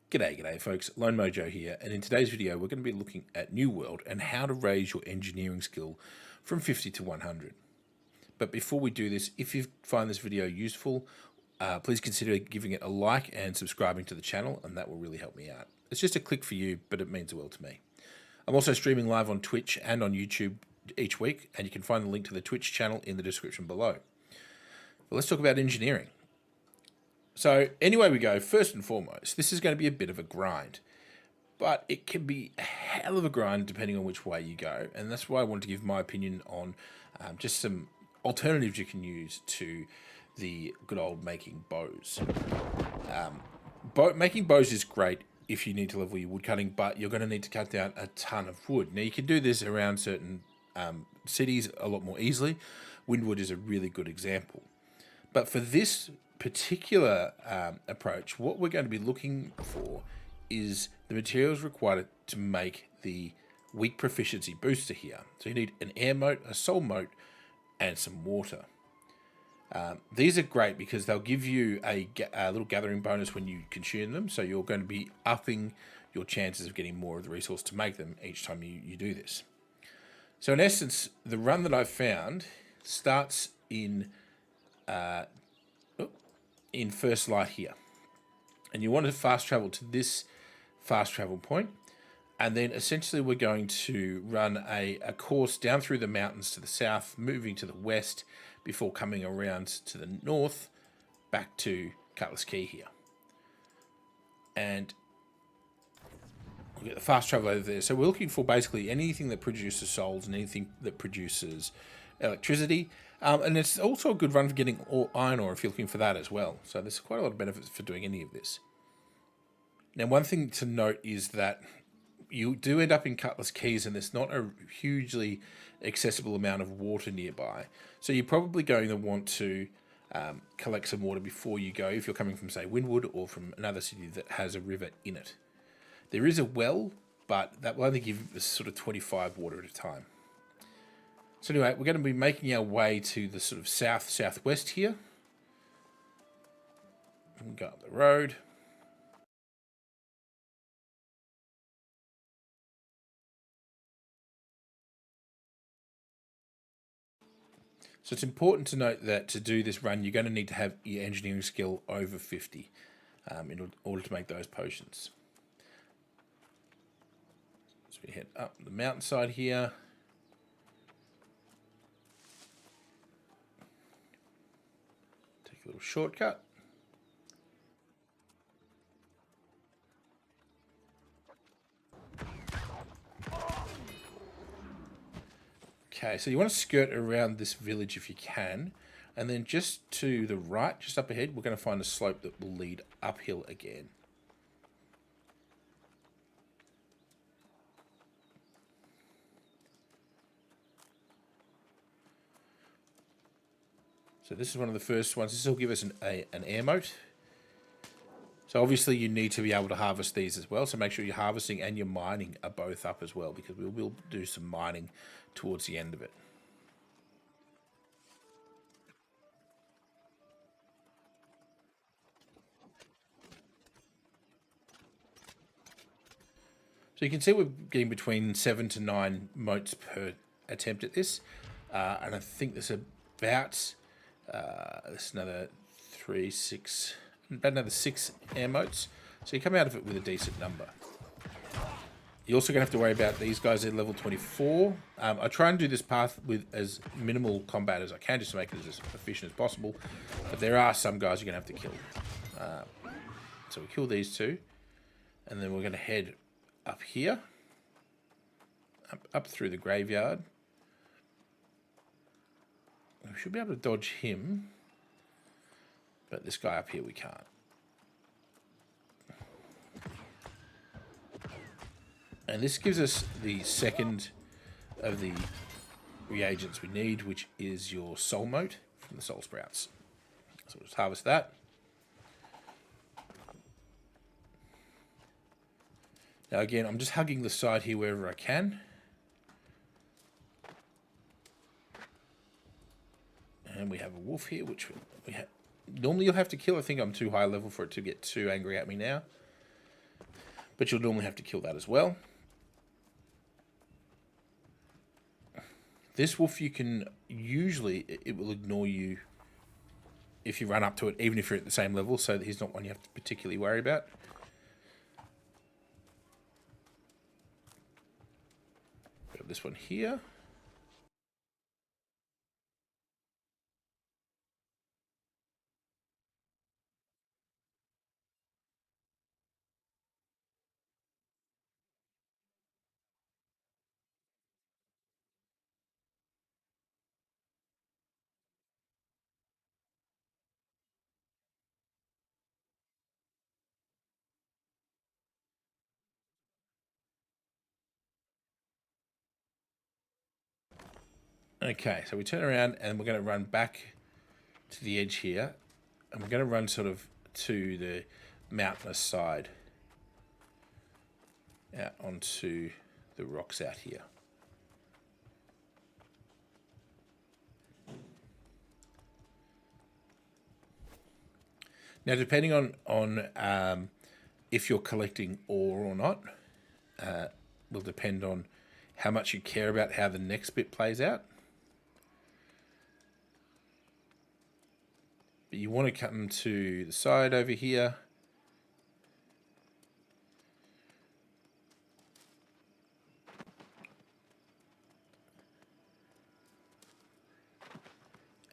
G'day folks, Lone Mojo here, and in today's video we're going to be looking at New World and how to raise your engineering skill from 50 to 100. But before we do this, if you find this video useful, please consider giving it a like and subscribing to the channel, and that will really help me out. It's just a click for you, but it means the world to me. I'm also streaming live on Twitch and on YouTube each week, and you can find the link to the Twitch channel in the description below. But let's talk about engineering. So anyway we go, first and foremost, this is going to be a bit of a grind, but it can be a hell of a grind depending on which way you go. And that's why I wanted to give my opinion on just some alternatives you can use to the good old making bows. Making bows is great if you need to level your wood cutting, but you're going to need to cut down a ton of wood. Now you can do this around certain cities a lot more easily. Windwood is a really good example. But for this particular approach, what we're going to be looking for is the materials required to make the weak proficiency booster here. So you need an air mote, a soul mote, and some water. These are great because they'll give you a little gathering bonus when you consume them, so you're going to be upping your chances of getting more of the resource to make them each time you do this. So in essence, the run that I've found starts in First Light here, and you want to fast travel to this fast travel point, and then essentially we're going to run a course down through the mountains to the south, moving to the west before coming around to the north back to Cutlass Key here. And we'll get the fast travel over there. So we're looking for basically anything that produces souls and anything that produces electricity. And it's also a good run for getting iron ore if you're looking for that as well. So there's quite a lot of benefits for doing any of this. Now, one thing to note is that you do end up in Cutlass Keys and there's not a hugely accessible amount of water nearby. So you're probably going to want to collect some water before you go if you're coming from, say, Windwood or from another city that has a river in it. There is a well, but that will only give us sort of 25 water at a time. So anyway, we're going to be making our way to the sort of southwest here. We'll go up the road. So it's important to note that to do this run, you're going to need to have your engineering skill over 50 in order to make those potions. So we head up the mountainside here. Take a little shortcut. Okay, so you want to skirt around this village if you can, and then just to the right, just up ahead, we're going to find a slope that will lead uphill again. So this is one of the first ones. This will give us an air mote. So obviously you need to be able to harvest these as well. So make sure your harvesting and your mining are both up as well, because we will do some mining towards the end of it. So you can see we're getting between 7 to 9 motes per attempt at this. And I think there's about, there's another 3, 6, about another 6 air motes. So you come out of it with a decent number. You're also going to have to worry about these guys at level 24. I try and do this path with as minimal combat as I can, just to make it as efficient as possible. But there are some guys you're going to have to kill. So we kill these two. And then we're going to head up here. Up through the graveyard. We should be able to dodge him. But this guy up here we can't. And this gives us the second of the reagents we need, which is your soul mote from the soul sprouts. So we'll just harvest that. Now again, I'm just hugging the side here wherever I can. And we have a wolf here, which we have. Normally you'll have to kill. I think I'm too high level for it to get too angry at me now. but you'll normally have to kill that as well. This wolf, you can usually, it will ignore you if you run up to it, even if you're at the same level, so he's not one you have to particularly worry about. Got this one here. Okay, so we turn around and we're going to run back to the edge here, and we're going to run sort of to the mountainous side, out onto the rocks out here. Now, depending on if you're collecting ore or not, will depend on how much you care about how the next bit plays out. But you want to come to the side over here.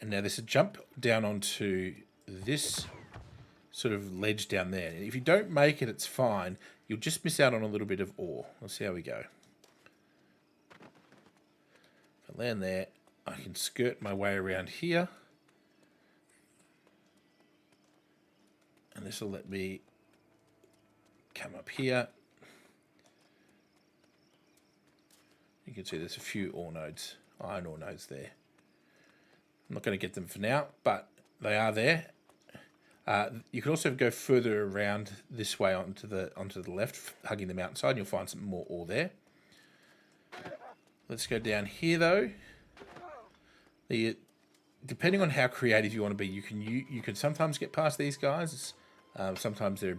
And now there's a jump down onto this sort of ledge down there. And if you don't make it, it's fine. You'll just miss out on a little bit of ore. Let's see how we go. If I land there, I can skirt my way around here. And this will let me come up here. You can see there's a few ore nodes, iron ore nodes there. I'm not going to get them for now, but they are there. You can also go further around this way onto the left, hugging the mountainside, and you'll find some more ore there. Let's go down here though. Depending on how creative you want to be, you can sometimes get past these guys. Sometimes they're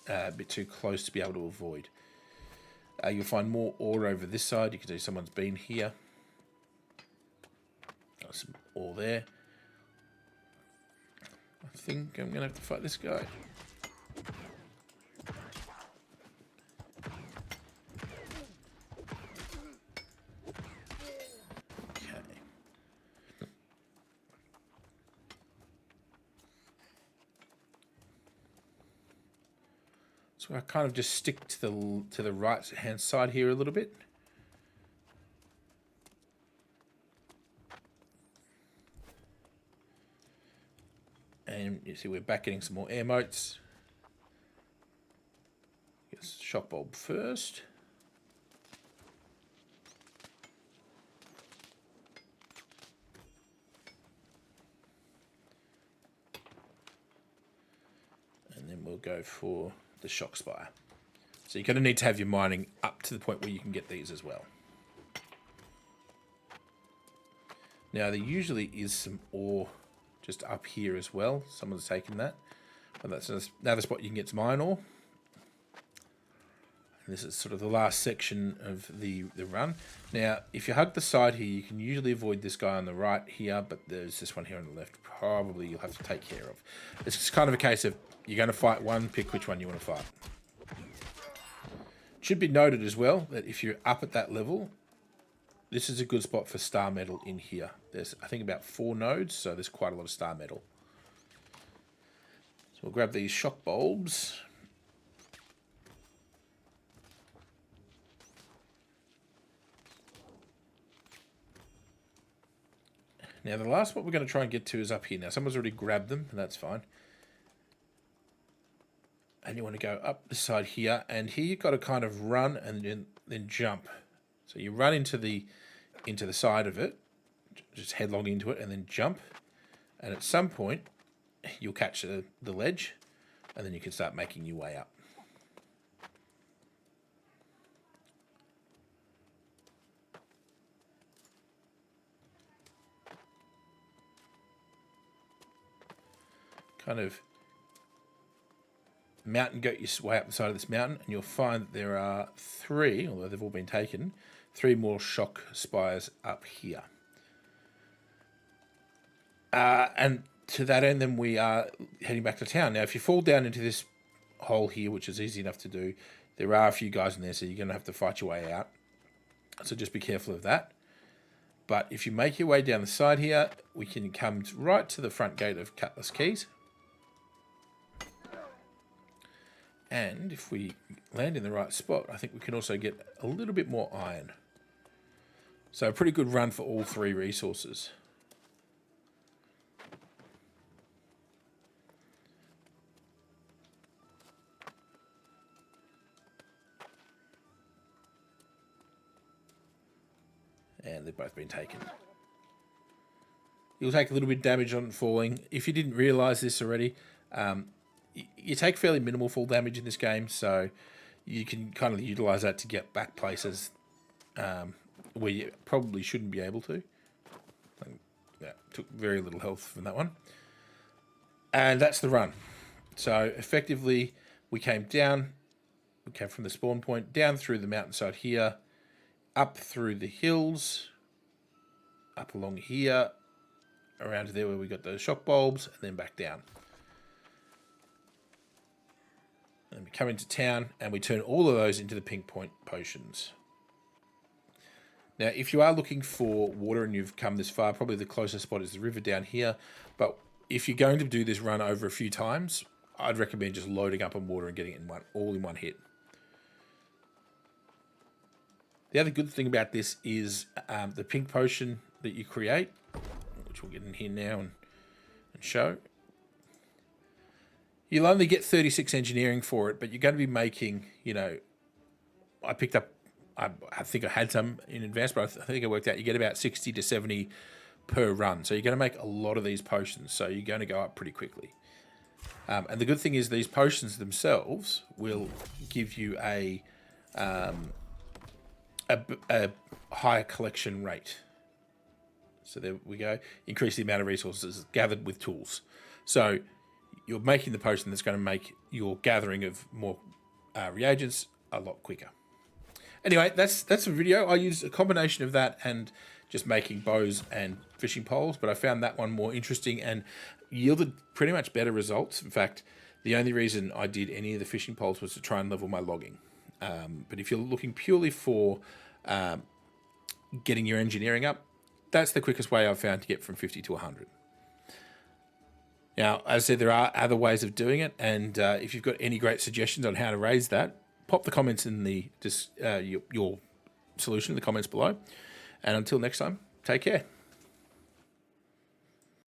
a bit too close to be able to avoid. You'll find more ore over this side. You can see someone's been here. Got some ore there. I think I'm going to have to fight this guy. Okay. So I kind of just stick to the right hand side here a little bit. And you see we're back getting some more air motes. Get shock bulb first. And then we'll go for the shock spire. So you're going to need to have your mining up to the point where you can get these as well. Now there usually is some ore just up here as well. Someone's taken that. But that's another spot you can get some iron ore. And this is sort of the last section of the run. Now, if you hug the side here, you can usually avoid this guy on the right here, but there's this one here on the left. Probably you'll have to take care of. It's just kind of a case of you're going to fight one, pick which one you want to fight. It should be noted as well that if you're up at that level, this is a good spot for star metal in here. There's, I think, about 4 nodes, so there's quite a lot of star metal. So we'll grab these shock bulbs. Now the last spot we're going to try and get to is up here. Now someone's already grabbed them, and that's fine. And you want to go up the side here, and here you've got to kind of run and then jump. So you run into the side of it, just headlong into it, and then jump. And at some point, you'll catch the ledge, and then you can start making your way up. Kind of mountain goat your way up the side of this mountain, and you'll find that there are 3, although they've all been taken, 3 more shock spires up here. And to that end, then we are heading back to town. Now, if you fall down into this hole here, which is easy enough to do, there are a few guys in there, so you're going to have to fight your way out. So just be careful of that. But if you make your way down the side here, we can come right to the front gate of Cutlass Keys. And if we land in the right spot, I think we can also get a little bit more iron. So a pretty good run for all 3 resources. And they've both been taken. You'll take a little bit of damage on falling. If you didn't realise this already, you take fairly minimal fall damage in this game, so you can kind of utilise that to get back places where you probably shouldn't be able to. Yeah, took very little health from that one. And that's the run. So effectively, we came down, we came from the spawn point, down through the mountainside here, up through the hills, up along here, around to there where we got those shock bulbs, and then back down. And we come into town, and we turn all of those into the pink point potions. Now, if you are looking for water and you've come this far, probably the closest spot is the river down here. But if you're going to do this run over a few times, I'd recommend just loading up on water and getting it all in one hit. The other good thing about this is the pink potion that you create, which we'll get in here now and show. You'll only get 36 engineering for it, but you're going to be making, I picked up, I think I had some in advance, but I think I worked out you get about 60 to 70 per run. So you're going to make a lot of these potions, so you're going to go up pretty quickly. And the good thing is these potions themselves will give you a higher collection rate. So there we go. Increase the amount of resources gathered with tools. So you're making the potion that's going to make your gathering of more reagents a lot quicker. Anyway, that's a video. I used a combination of that and just making bows and fishing poles, but I found that one more interesting and yielded pretty much better results. In fact, the only reason I did any of the fishing poles was to try and level my logging. But if you're looking purely for getting your engineering up, that's the quickest way I've found to get from 50 to 100. Now, as I said, there are other ways of doing it, and if you've got any great suggestions on how to raise that, pop the comments in your solution in the comments below. And until next time, take care.